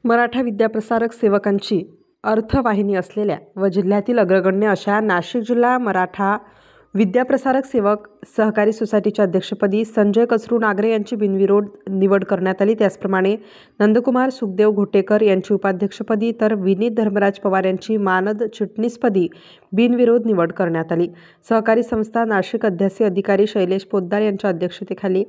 मराठा विद्याप्रसारक सेवकांची अर्थवाहिनी असलेल्या व जिल्ह्यातील अग्रगण्य अशा नाशिक जिल्हा मराठा विद्याप्रसारक सेवक सहकारी सोसायटीच्या अध्यक्षपदी संजय कसरू नागरे यांची बिनविरोध निवड करण्यात आली। त्याचप्रमाणे नंदकुमार सुखदेव घोटेकर यांची उपाध्यक्षपदी तर विनीत धर्मराज पवार यांची मानद चिटणीसपदी बिनविरोध निवड करण्यात आली। सहकारी संस्था नाशिक अध्यासी अधिकारी शैलेश पोद्दार यांच्या अध्यक्षतेखाली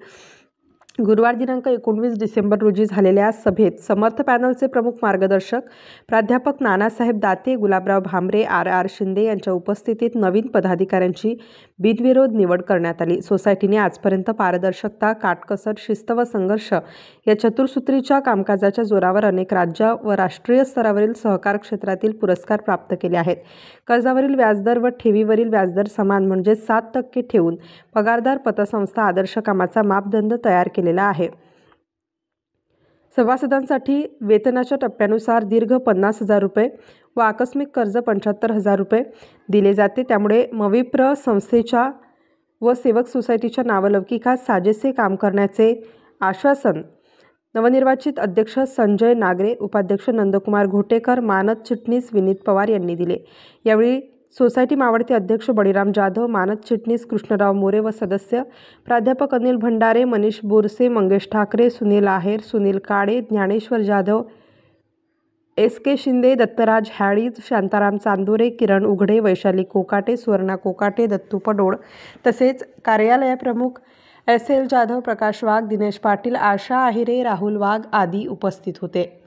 गुरुवार दिनांक 19 डिसेंबर रोजी झालेल्या सभेत समर्थ पॅनलचे प्रमुख मार्गदर्शक प्राध्यापक नानासाहेब दाते, गुलाबराव भामरे, आर शिंदे यांच्या उपस्थितीत नवीन पदाधिकाऱ्यांची बिनविरोध निवड करण्यात आली। सोसायटीने आजपर्यंत पारदर्शकता, काटकसर, शिस्त व संघर्ष या चतुर्सूत्रीच्या कामकाजाच्या जोरावर अनेक राज्य व राष्ट्रीय स्तरावरील सहकार क्षेत्रातील पुरस्कार प्राप्त केले आहेत। कर्जावरील व्याजदर व ठेवीवरील व्याजदर समान म्हणजे 7% ठेवून पगारदार पतसंस्था आदर्श कामाचा मापदंड तयार केलेला आहे। सभासदांसाठी वेतनाच्या टप्प्यानुसार दीर्घ 50,000 रुपये व आकस्मिक कर्ज 75,000 रुपये दिले जाते। त्यामुळे मविप्र संस्थेच्या व सेवक सोसायटीच्या नावलौकिकास साजेसे काम करण्याचे आश्वासन नवनिर्वाचित अध्यक्ष संजय नागरे, उपाध्यक्ष नंदकुमार घोटेकर, मानद चिटणीस विनीत पवार यांनी दिले। यावेळी सोसायटी मावळते अध्यक्ष बळीराम जाधव, मानद चिटणीस कृष्णराव मोरे व सदस्य प्राध्यापक अनिल भंडारे, मनीष बोरसे, मंगेश ठाकरे, सुनील आहेर, सुनील काळे, ज्ञानेश्वर जाधव, SK शिंदे, दत्तराज हॅळीज, शांताराम चांदोरे, किरण उघडे, वैशाली कोकाटे, सुवर्णा कोकाटे, दत्तू पडोळ तसेच कार्यालय प्रमुख SL जाधव, प्रकाश वाघ, दिनेश पाटील, आशा आहिरे, राहुल वाघ आदी उपस्थित होते।